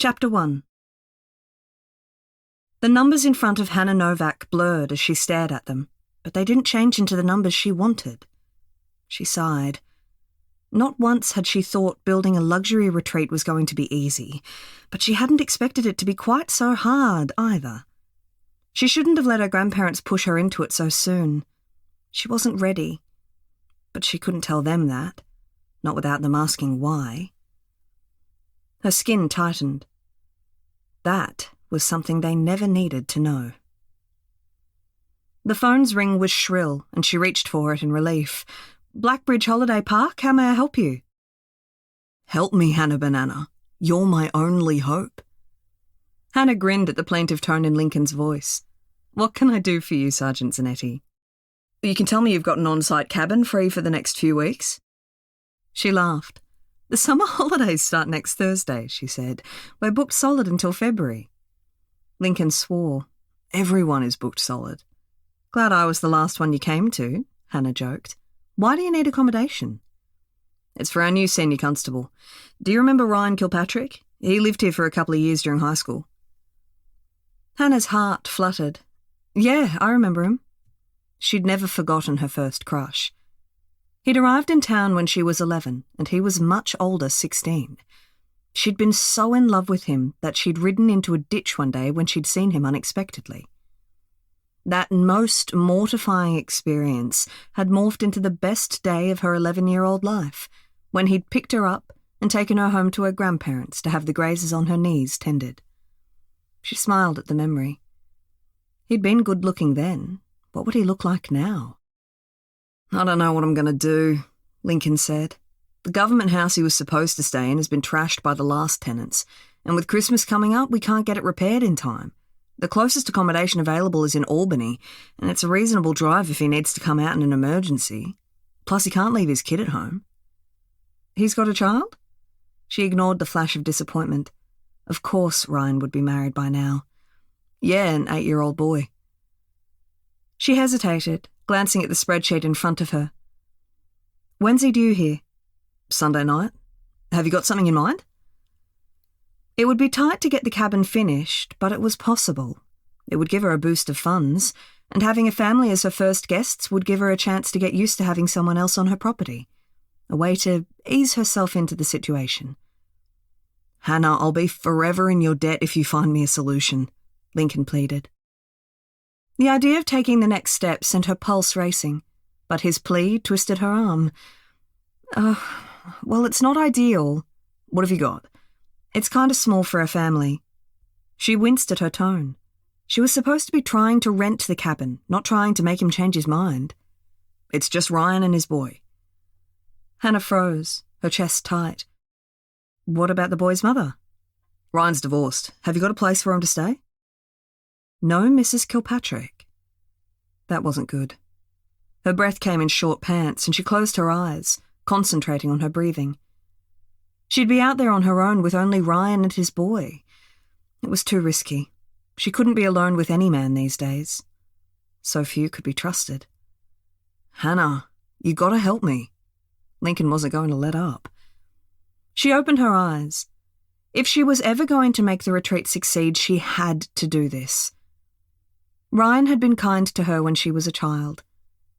Chapter 1. The numbers in front of Hannah Novak blurred as she stared at them, but they didn't change into the numbers she wanted. She sighed. Not once had she thought building a luxury retreat was going to be easy, but she hadn't expected it to be quite so hard either. She shouldn't have let her grandparents push her into it so soon. She wasn't ready. But she couldn't tell them that, not without them asking why. Her skin tightened. That was something they never needed to know. The phone's ring was shrill, and she reached for it in relief. "Blackbridge Holiday Park, how may I help you?" "Help me, Hannah Banana. You're my only hope." Hannah grinned at the plaintive tone in Lincoln's voice. "What can I do for you, Sergeant Zanetti?" "You can tell me you've got an on-site cabin free for the next few weeks." She laughed. "The summer holidays start next Thursday," she said. "We're booked solid until February." Lincoln swore. "Everyone is booked solid." "Glad I was the last one you came to," Hannah joked. "Why do you need accommodation?" "It's for our new senior constable. Do you remember Ryan Kilpatrick? He lived here for a couple of years during high school." Hannah's heart fluttered. "Yeah, I remember him." She'd never forgotten her first crush. He'd arrived in town when she was 11, and he was much older, 16. She'd been so in love with him that she'd ridden into a ditch one day when she'd seen him unexpectedly. That most mortifying experience had morphed into the best day of her 11-year-old life, when he'd picked her up and taken her home to her grandparents to have the grazes on her knees tended. She smiled at the memory. He'd been good-looking then. What would he look like now? "I don't know what I'm going to do," Lincoln said. "The government house he was supposed to stay in has been trashed by the last tenants, and with Christmas coming up, we can't get it repaired in time. The closest accommodation available is in Albany, and it's a reasonable drive if he needs to come out in an emergency. Plus, he can't leave his kid at home." "He's got a child?" She ignored the flash of disappointment. Of course Ryan would be married by now. "Yeah, an 8-year-old boy." She hesitated, glancing at the spreadsheet in front of her. "When's he due here?" "Sunday night. Have you got something in mind?" It would be tight to get the cabin finished, but it was possible. It would give her a boost of funds, and having a family as her first guests would give her a chance to get used to having someone else on her property. A way to ease herself into the situation. "Hannah, I'll be forever in your debt if you find me a solution," Lincoln pleaded. The idea of taking the next step sent her pulse racing, but his plea twisted her arm. Well, it's not ideal." "What have you got?" "It's kind of small for a family." She winced at her tone. She was supposed to be trying to rent the cabin, not trying to make him change his mind. "It's just Ryan and his boy." Hannah froze, her chest tight. "What about the boy's mother?" "Ryan's divorced. Have you got a place for him to stay?" "No, Mrs. Kilpatrick." That wasn't good. Her breath came in short pants, and she closed her eyes, concentrating on her breathing. She'd be out there on her own with only Ryan and his boy. It was too risky. She couldn't be alone with any man these days. So few could be trusted. "Hannah, you gotta help me." Lincoln wasn't going to let up. She opened her eyes. If she was ever going to make the retreat succeed, she had to do this. Ryan had been kind to her when she was a child.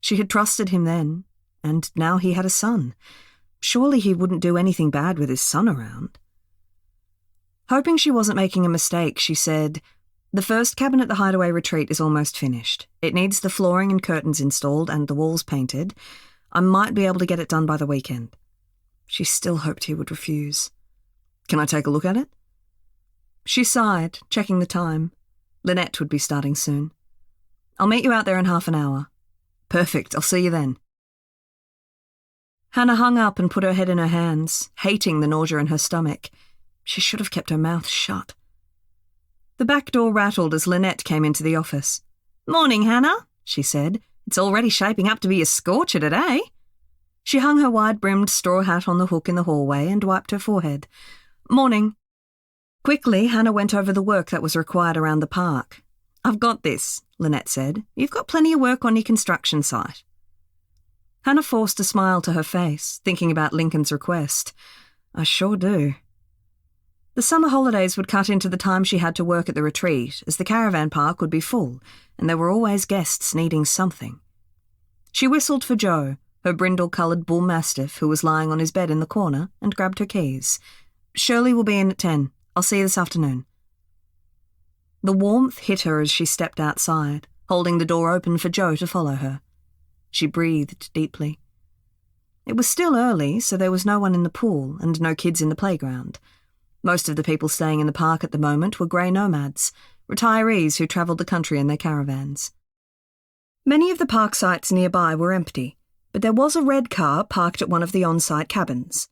She had trusted him then, and now he had a son. Surely he wouldn't do anything bad with his son around. Hoping she wasn't making a mistake, she said, "The first cabin at the Hideaway Retreat is almost finished. It needs the flooring and curtains installed and the walls painted. I might be able to get it done by the weekend." She still hoped he would refuse. "Can I take a look at it?" She sighed, checking the time. Lynette would be starting soon. "I'll meet you out there in half an hour." "Perfect, I'll see you then." Hannah hung up and put her head in her hands, hating the nausea in her stomach. She should have kept her mouth shut. The back door rattled as Lynette came into the office. "Morning, Hannah," she said. "It's already shaping up to be a scorcher today." She hung her wide-brimmed straw hat on the hook in the hallway and wiped her forehead. "Morning." Quickly, Hannah went over the work that was required around the park. "I've got this," Lynette said. "You've got plenty of work on your construction site." Hannah forced a smile to her face, thinking about Lincoln's request. "I sure do." The summer holidays would cut into the time she had to work at the retreat, as the caravan park would be full, and there were always guests needing something. She whistled for Joe, her brindle-coloured bull mastiff who was lying on his bed in the corner, and grabbed her keys. "Shirley will be in at 10. I'll see you this afternoon." The warmth hit her as she stepped outside, holding the door open for Joe to follow her. She breathed deeply. It was still early, so there was no one in the pool and no kids in the playground. Most of the people staying in the park at the moment were grey nomads, retirees who travelled the country in their caravans. Many of the park sites nearby were empty, but there was a red car parked at one of the on-site cabins.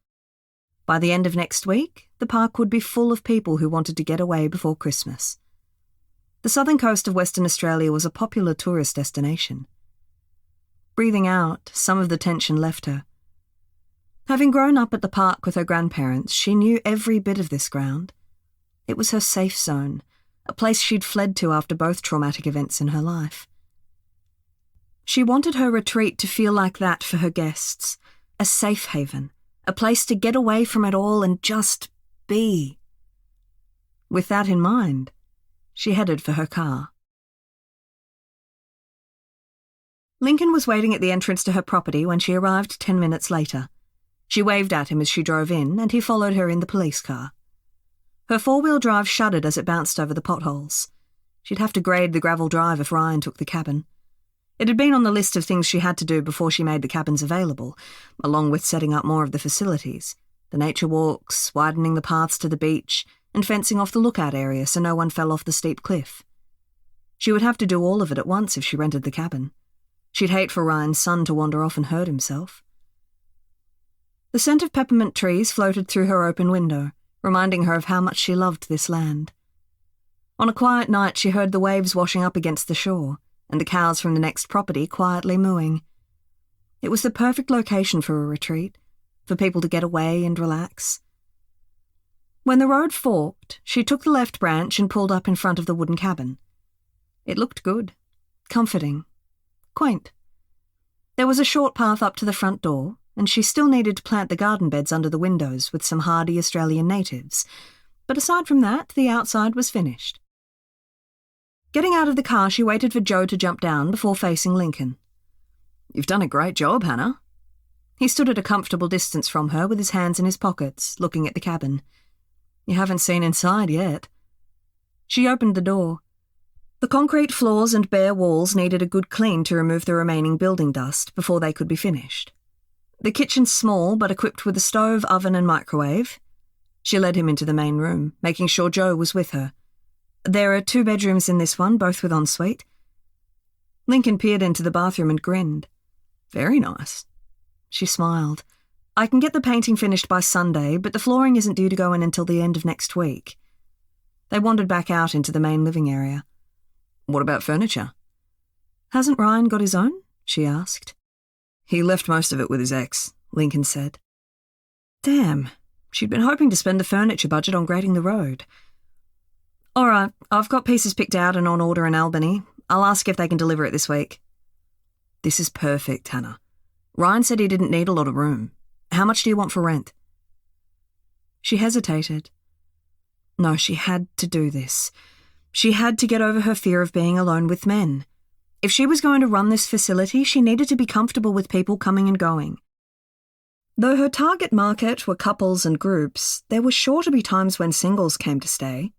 By the end of next week, the park would be full of people who wanted to get away before Christmas. The southern coast of Western Australia was a popular tourist destination. Breathing out, some of the tension left her. Having grown up at the park with her grandparents, she knew every bit of this ground. It was her safe zone, a place she'd fled to after both traumatic events in her life. She wanted her retreat to feel like that for her guests, a safe haven, a place to get away from it all and just be. With that in mind, she headed for her car. Lincoln was waiting at the entrance to her property when she arrived 10 minutes later. She waved at him as she drove in, and he followed her in the police car. Her four-wheel drive shuddered as it bounced over the potholes. She'd have to grade the gravel drive if Ryan took the cabin. It had been on the list of things she had to do before she made the cabins available, along with setting up more of the facilities, the nature walks, widening the paths to the beach, and fencing off the lookout area so no one fell off the steep cliff. She would have to do all of it at once if she rented the cabin. She'd hate for Ryan's son to wander off and hurt himself. The scent of peppermint trees floated through her open window, reminding her of how much she loved this land. On a quiet night, she heard the waves washing up against the shore, and the cows from the next property quietly mooing. It was the perfect location for a retreat, for people to get away and relax. When the road forked, she took the left branch and pulled up in front of the wooden cabin. It looked good, comforting, quaint. There was a short path up to the front door, and she still needed to plant the garden beds under the windows with some hardy Australian natives, but aside from that, the outside was finished. Getting out of the car, she waited for Joe to jump down before facing Lincoln. "You've done a great job, Hannah." He stood at a comfortable distance from her with his hands in his pockets, looking at the cabin. "You haven't seen inside yet." She opened the door. The concrete floors and bare walls needed a good clean to remove the remaining building dust before they could be finished. The kitchen's small, but equipped with a stove, oven and microwave. She led him into the main room, making sure Joe was with her. "There are 2 bedrooms in this one, both with ensuite." Lincoln peered into the bathroom and grinned. "Very nice." She smiled. "I can get the painting finished by Sunday, but the flooring isn't due to go in until the end of next week." They wandered back out into the main living area. "What about furniture?" "Hasn't Ryan got his own?" she asked. "He left most of it with his ex," Lincoln said. Damn, she'd been hoping to spend the furniture budget on grading the road. "All right, I've got pieces picked out and on order in Albany. I'll ask if they can deliver it this week." "This is perfect, Hannah. Ryan said he didn't need a lot of room. How much do you want for rent?" She hesitated. No, she had to do this. She had to get over her fear of being alone with men. If she was going to run this facility, she needed to be comfortable with people coming and going. Though her target market were couples and groups, there were sure to be times when singles came to stay.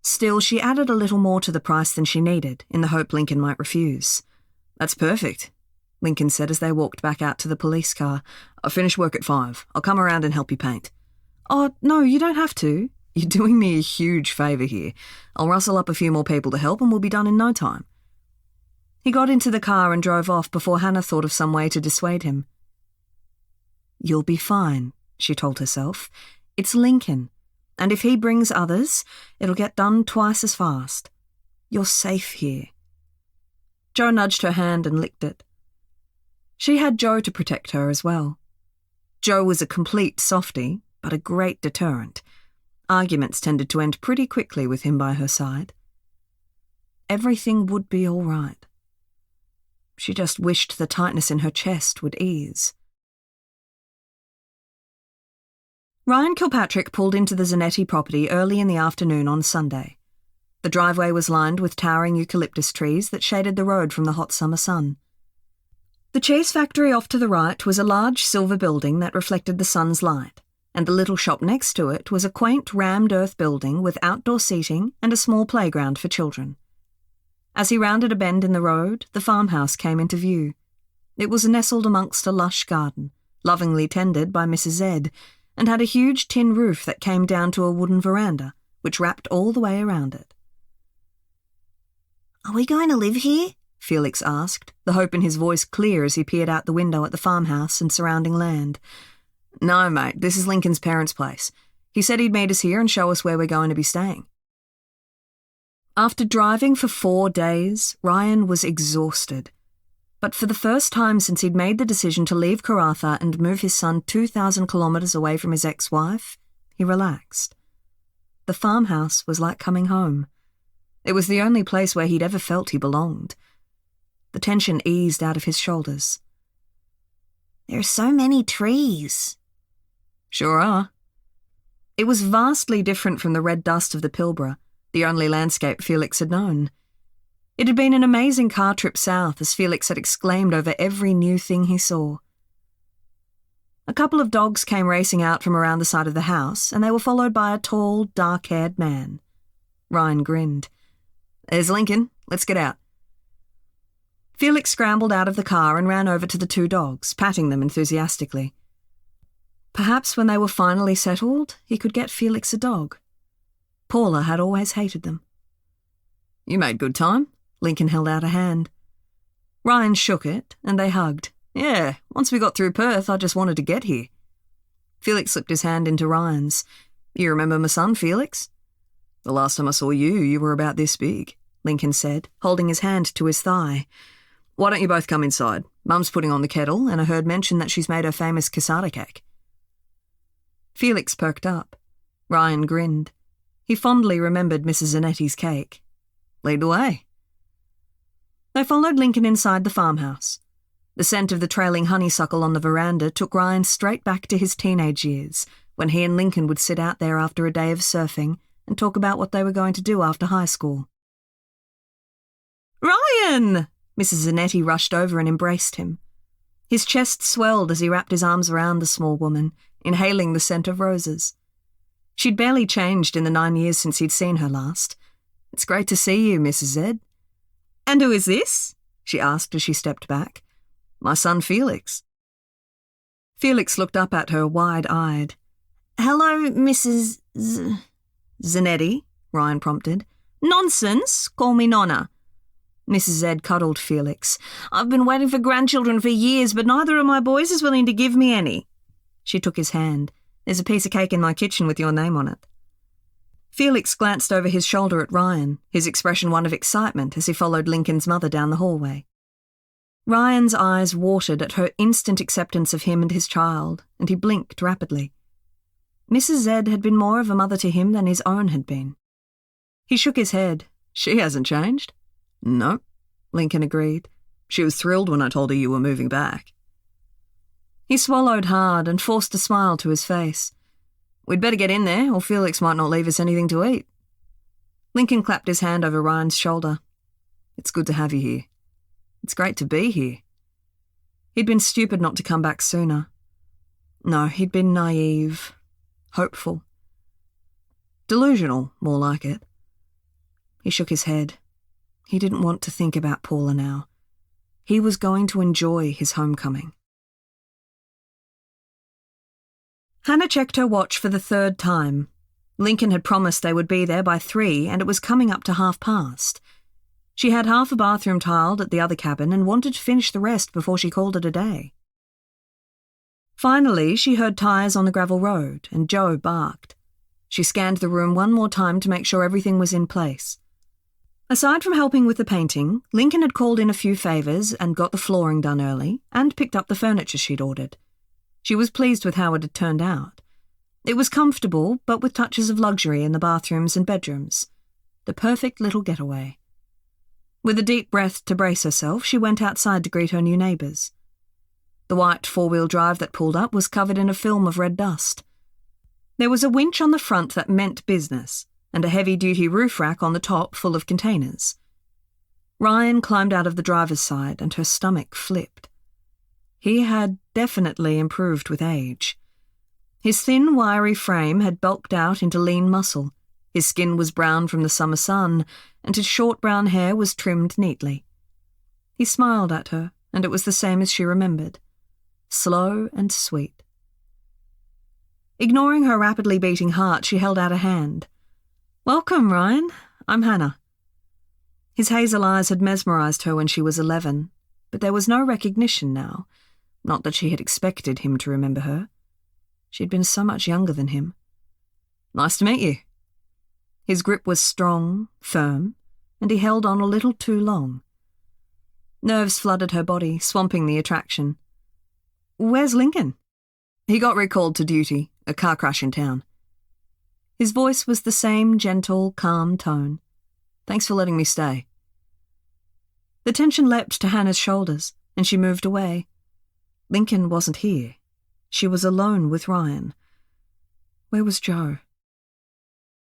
Still, she added a little more to the price than she needed, in the hope Lincoln might refuse. "That's perfect," Lincoln said as they walked back out to the police car. "I finish work at 5. I'll come around and help you paint." "Oh, no, you don't have to. You're doing me a huge favour here. I'll rustle up a few more people to help and we'll be done in no time." He got into the car and drove off before Hannah thought of some way to dissuade him. "You'll be fine," she told herself. "It's Lincoln, and if he brings others, it'll get done twice as fast. You're safe here." Joe nudged her hand and licked it. She had Joe to protect her as well. Joe was a complete softie, but a great deterrent. Arguments tended to end pretty quickly with him by her side. Everything would be all right. She just wished the tightness in her chest would ease. Ryan Kilpatrick pulled into the Zanetti property early in the afternoon on Sunday. The driveway was lined with towering eucalyptus trees that shaded the road from the hot summer sun. The cheese factory off to the right was a large silver building that reflected the sun's light, and the little shop next to it was a quaint rammed earth building with outdoor seating and a small playground for children. As he rounded a bend in the road, the farmhouse came into view. It was nestled amongst a lush garden, lovingly tended by Mrs. Z, and had a huge tin roof that came down to a wooden veranda, which wrapped all the way around it. "Are we going to live here?" Felix asked, the hope in his voice clear as he peered out the window at the farmhouse and surrounding land. "No, mate, this is Lincoln's parents' place. He said he'd meet us here and show us where we're going to be staying." After driving for 4 days, Ryan was exhausted. But for the first time since he'd made the decision to leave Karratha and move his son 2,000 kilometres away from his ex-wife, he relaxed. The farmhouse was like coming home. It was the only place where he'd ever felt he belonged. The tension eased out of his shoulders. "There are so many trees." "Sure are." It was vastly different from the red dust of the Pilbara, the only landscape Felix had known. It had been an amazing car trip south, as Felix had exclaimed over every new thing he saw. A couple of dogs came racing out from around the side of the house, and they were followed by a tall, dark-haired man. Ryan grinned. "There's Lincoln. Let's get out." Felix scrambled out of the car and ran over to the 2 dogs, patting them enthusiastically. Perhaps when they were finally settled, he could get Felix a dog. Paula had always hated them. "You made good time." Lincoln held out a hand. Ryan shook it, and they hugged. "Yeah, once we got through Perth, I just wanted to get here." Felix slipped his hand into Ryan's. "You remember my son, Felix?" "The last time I saw you, you were about this big," Lincoln said, holding his hand to his thigh. "Why don't you both come inside? Mum's putting on the kettle, and I heard mention that she's made her famous cassata cake." Felix perked up. Ryan grinned. He fondly remembered Mrs. Zanetti's cake. "Lead the way." They followed Lincoln inside the farmhouse. The scent of the trailing honeysuckle on the veranda took Ryan straight back to his teenage years, when he and Lincoln would sit out there after a day of surfing and talk about what they were going to do after high school. "Ryan!" Mrs. Zanetti rushed over and embraced him. His chest swelled as he wrapped his arms around the small woman, inhaling the scent of roses. She'd barely changed in the 9 years since he'd seen her last. "It's great to see you, Mrs. Z." "And who is this?" she asked as she stepped back. "My son, Felix." Felix looked up at her wide-eyed. "Hello, Mrs. Zanetti," Ryan prompted. "Nonsense. Call me Nonna." Mrs. Z cuddled Felix. "I've been waiting for grandchildren for years, but neither of my boys is willing to give me any." She took his hand. "There's a piece of cake in my kitchen with your name on it." Felix glanced over his shoulder at Ryan, his expression one of excitement as he followed Lincoln's mother down the hallway. Ryan's eyes watered at her instant acceptance of him and his child, and he blinked rapidly. Mrs. Z had been more of a mother to him than his own had been. He shook his head. "She hasn't changed." "No," Lincoln agreed. "She was thrilled when I told her you were moving back." He swallowed hard and forced a smile to his face. "We'd better get in there, or Felix might not leave us anything to eat." Lincoln clapped his hand over Ryan's shoulder. "It's good to have you here. It's great to be here." He'd been stupid not to come back sooner. No, he'd been naive, hopeful. Delusional, more like it. He shook his head. He didn't want to think about Paula now. He was going to enjoy his homecoming. Hannah checked her watch for the 3rd time. Lincoln had promised they would be there by 3, and it was coming up to past. She had half a bathroom tiled at the other cabin and wanted to finish the rest before she called it a day. Finally, she heard tyres on the gravel road, and Joe barked. She scanned the room one more time to make sure everything was in place. Aside from helping with the painting, Lincoln had called in a few favours and got the flooring done early, and picked up the furniture she'd ordered. She was pleased with how it had turned out. It was comfortable, but with touches of luxury in the bathrooms and bedrooms. The perfect little getaway. With a deep breath to brace herself, she went outside to greet her new neighbours. The white 4-wheel drive that pulled up was covered in a film of red dust. There was a winch on the front that meant business, and a heavy-duty roof rack on the top full of containers. Ryan climbed out of the driver's side and her stomach flipped. He had definitely improved with age. His thin, wiry frame had bulked out into lean muscle. His skin was brown from the summer sun, and his short brown hair was trimmed neatly. He smiled at her, and it was the same as she remembered. Slow and sweet. Ignoring her rapidly beating heart, she held out a hand. "Welcome, Ryan. I'm Hannah." His hazel eyes had mesmerized her when she was 11, but there was no recognition now. Not that she had expected him to remember her. She'd been so much younger than him. "Nice to meet you." His grip was strong, firm, and he held on a little too long. Nerves flooded her body, swamping the attraction. "Where's Lincoln?" "He got recalled to duty, a car crash in town." His voice was the same gentle, calm tone. "Thanks for letting me stay." The tension leapt to Hannah's shoulders, and she moved away. Lincoln wasn't here. She was alone with Ryan. Where was Joe?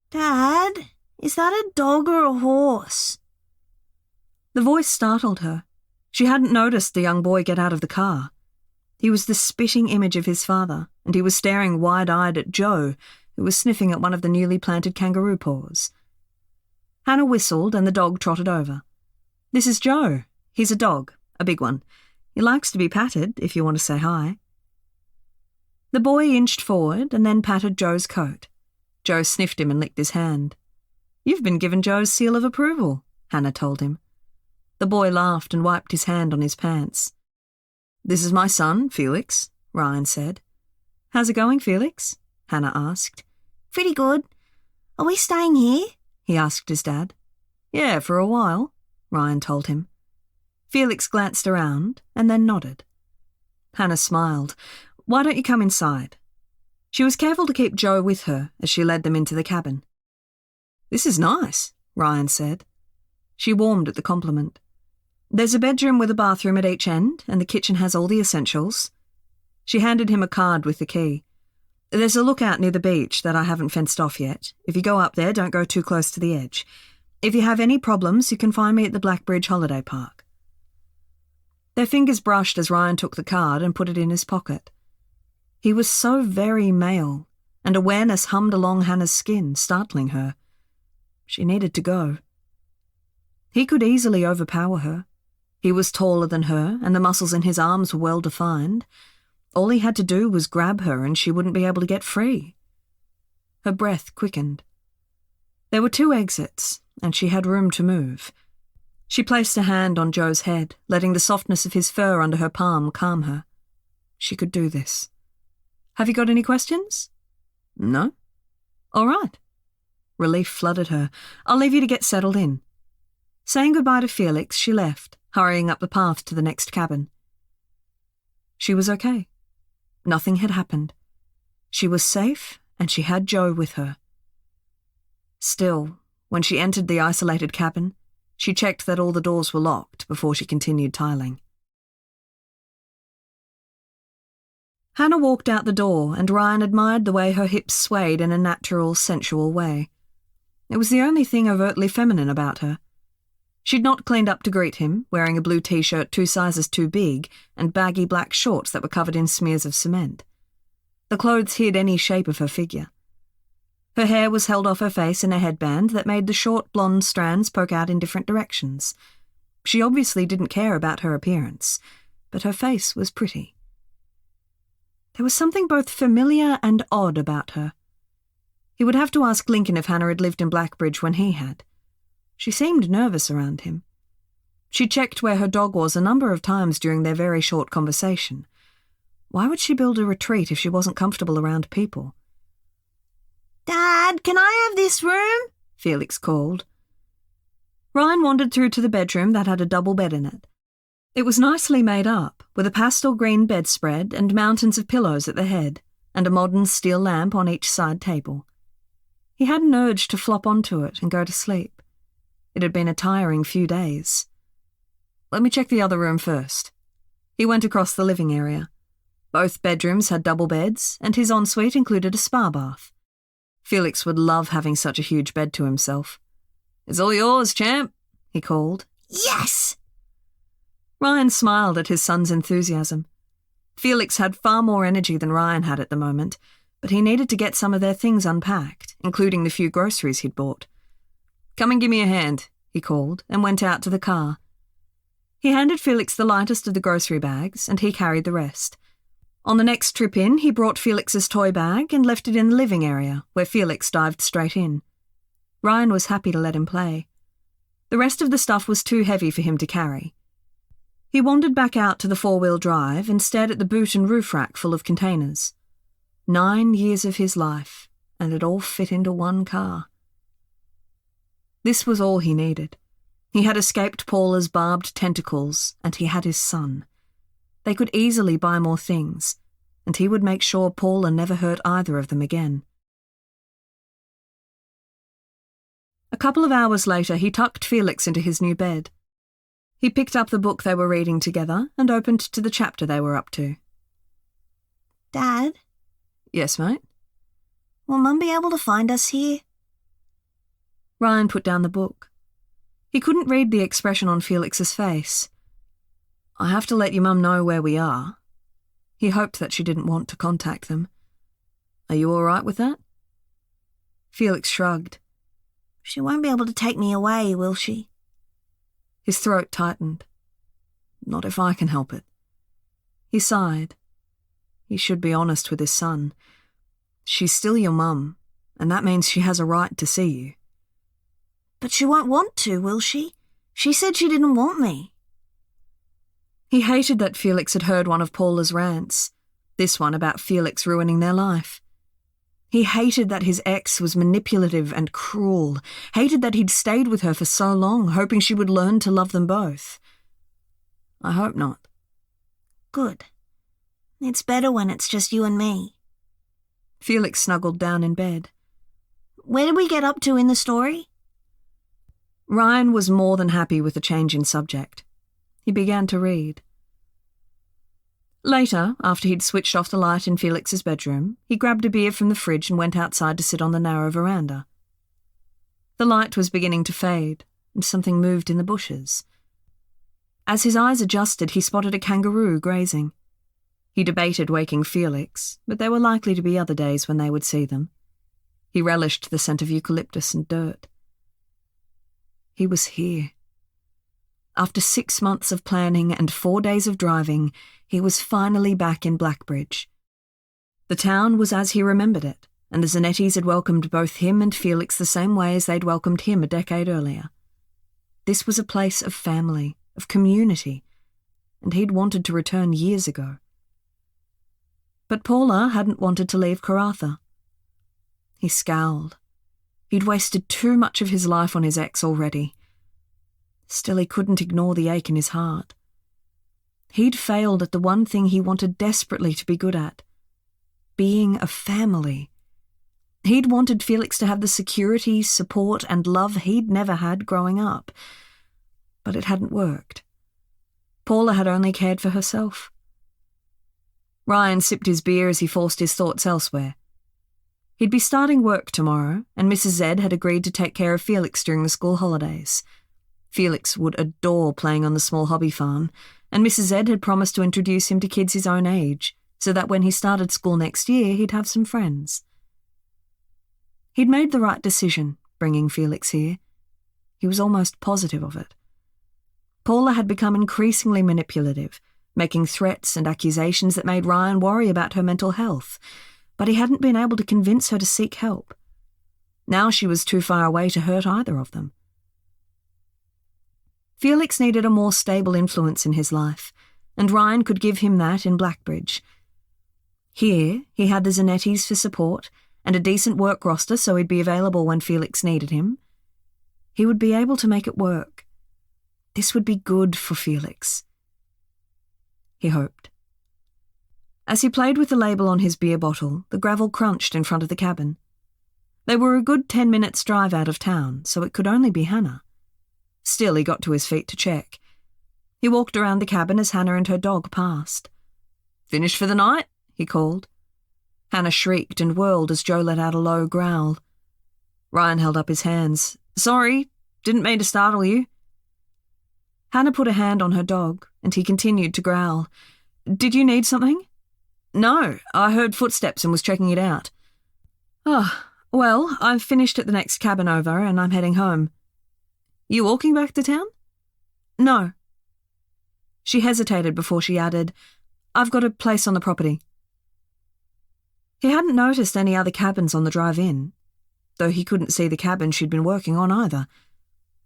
"Dad, is that a dog or a horse?" The voice startled her. She hadn't noticed the young boy get out of the car. He was the spitting image of his father, and he was staring wide-eyed at Joe, who was sniffing at one of the newly planted kangaroo paws. Hannah whistled, and the dog trotted over. "This is Joe. He's a dog, a big one. He likes to be patted, if you want to say hi." The boy inched forward and then patted Joe's coat. Joe sniffed him and licked his hand. "You've been given Joe's seal of approval," Hannah told him. The boy laughed and wiped his hand on his pants. "This is my son, Felix," Ryan said. "How's it going, Felix?" Hannah asked. "Pretty good. Are we staying here?" he asked his dad. "Yeah, for a while," Ryan told him. Felix glanced around and then nodded. Hannah smiled. "Why don't you come inside?" She was careful to keep Joe with her as she led them into the cabin. "This is nice," Ryan said. She warmed at the compliment. "There's a bedroom with a bathroom at each end, and the kitchen has all the essentials." She handed him a card with the key. "There's a lookout near the beach that I haven't fenced off yet. If you go up there, don't go too close to the edge. If you have any problems, you can find me at the Blackbridge Holiday Park." Their fingers brushed as Ryan took the card and put it in his pocket. He was so very male, and awareness hummed along Hannah's skin, startling her. She needed to go. He could easily overpower her. He was taller than her, and the muscles in his arms were well defined. All he had to do was grab her, and she wouldn't be able to get free. Her breath quickened. There were 2 exits, and she had room to move. She placed a hand on Joe's head, letting the softness of his fur under her palm calm her. She could do this. "Have you got any questions?" "No." "All right." Relief flooded her. "I'll leave you to get settled in." Saying goodbye to Felix, she left, hurrying up the path to the next cabin. She was okay. Nothing had happened. She was safe, and she had Joe with her. Still, when she entered the isolated cabin, she checked that all the doors were locked before she continued tiling. Hannah walked out the door, and Ryan admired the way her hips swayed in a natural, sensual way. It was the only thing overtly feminine about her. She'd not cleaned up to greet him, wearing a blue t-shirt 2 sizes too big and baggy black shorts that were covered in smears of cement. The clothes hid any shape of her figure. Her hair was held off her face in a headband that made the short blonde strands poke out in different directions. She obviously didn't care about her appearance, but her face was pretty. There was something both familiar and odd about her. He would have to ask Lincoln if Hannah had lived in Blackbridge when he had. She seemed nervous around him. She checked where her dog was a number of times during their very short conversation. Why would she build a retreat if she wasn't comfortable around people? "Dad, can I have this room?" Felix called. Ryan wandered through to the bedroom that had a double bed in it. It was nicely made up, with a pastel green bedspread and mountains of pillows at the head, and a modern steel lamp on each side table. He had an urge to flop onto it and go to sleep. It had been a tiring few days. "Let me check the other room first." He went across the living area. Both bedrooms had double beds, and his ensuite included a spa bath. Felix would love having such a huge bed to himself. "It's all yours, champ," he called. Yes! Ryan smiled at his son's enthusiasm. Felix had far more energy than Ryan had at the moment, but he needed to get some of their things unpacked, including the few groceries he'd bought. "Come and give me a hand," he called, and went out to the car. He handed Felix the lightest of the grocery bags, and he carried the rest. On the next trip in, he brought Felix's toy bag and left it in the living area, where Felix dived straight in. Ryan was happy to let him play. The rest of the stuff was too heavy for him to carry. He wandered back out to the four-wheel drive and stared at the boot and roof rack full of containers. 9 years of his life, and it all fit into one car. This was all he needed. He had escaped Paula's barbed tentacles, and he had his son. They could easily buy more things, and he would make sure Paula never hurt either of them again. A couple of hours later, he tucked Felix into his new bed. He picked up the book they were reading together and opened to the chapter they were up to. Dad, "Yes, mate?" will Mum be able to find us here? Ryan put down the book. He couldn't read the expression on Felix's face. "I have to let your mum know where we are." He hoped that she didn't want to contact them. "Are you all right with that?" Felix shrugged. She won't be able to take me away, will she? His throat tightened. "Not if I can help it." He sighed. He should be honest with his son. "She's still your mum, and that means she has a right to see you." But she won't want to, will she? She said she didn't want me. He hated that Felix had heard one of Paula's rants, this one about Felix ruining their life. He hated that his ex was manipulative and cruel, hated that he'd stayed with her for so long, hoping she would learn to love them both. "I hope not." Good. It's better when it's just you and me. Felix snuggled down in bed. Where did we get up to in the story? Ryan was more than happy with the change in subject. He began to read. Later, after he'd switched off the light in Felix's bedroom, he grabbed a beer from the fridge and went outside to sit on the narrow veranda. The light was beginning to fade, and something moved in the bushes. As his eyes adjusted, he spotted a kangaroo grazing. He debated waking Felix, but there were likely to be other days when they would see them. He relished the scent of eucalyptus and dirt. He was here. After 6 months of planning and 4 days of driving, he was finally back in Blackbridge. The town was as he remembered it, and the Zanettis had welcomed both him and Felix the same way as they'd welcomed him a decade earlier. This was a place of family, of community, and he'd wanted to return years ago. But Paula hadn't wanted to leave Karratha. He scowled. He'd wasted too much of his life on his ex already. Still, he couldn't ignore the ache in his heart. He'd failed at the one thing he wanted desperately to be good at: being a family. He'd wanted Felix to have the security, support, and love he'd never had growing up. But it hadn't worked. Paula had only cared for herself. Ryan sipped his beer as he forced his thoughts elsewhere. He'd be starting work tomorrow, and Mrs. Z had agreed to take care of Felix during the school holidays. Felix would adore playing on the small hobby farm, and Mrs. Z had promised to introduce him to kids his own age, so that when he started school next year, he'd have some friends. He'd made the right decision, bringing Felix here. He was almost positive of it. Paula had become increasingly manipulative, making threats and accusations that made Ryan worry about her mental health, but he hadn't been able to convince her to seek help. Now she was too far away to hurt either of them. Felix needed a more stable influence in his life, and Ryan could give him that in Blackbridge. Here, he had the Zanettis for support and a decent work roster so he'd be available when Felix needed him. He would be able to make it work. This would be good for Felix. He hoped. As he played with the label on his beer bottle, the gravel crunched in front of the cabin. They were a good 10 minutes' drive out of town, so it could only be Hannah. Still, he got to his feet to check. He walked around the cabin as Hannah and her dog passed. "Finished for the night?" he called. Hannah shrieked and whirled as Joe let out a low growl. Ryan held up his hands. Sorry, didn't mean to startle you. Hannah put a hand on her dog, and he continued to growl. Did you need something? No, I heard footsteps and was checking it out. Oh, well, I've finished at the next cabin over and I'm heading home. You walking back to town? No. She hesitated before she added, I've got a place on the property. He hadn't noticed any other cabins on the drive-in, though he couldn't see the cabin she'd been working on either.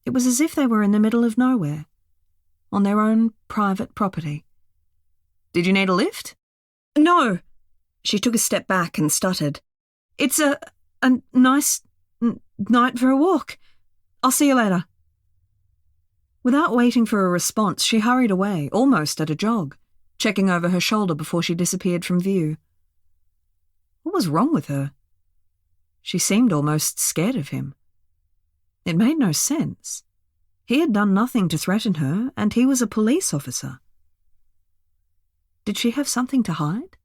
It was as if they were in the middle of nowhere, on their own private property. Did you need a lift? No. She took a step back and stuttered. It's a nice night for a walk. I'll see you later. Without waiting for a response, she hurried away, almost at a jog, checking over her shoulder before she disappeared from view. What was wrong with her? She seemed almost scared of him. It made no sense. He had done nothing to threaten her, and he was a police officer. Did she have something to hide?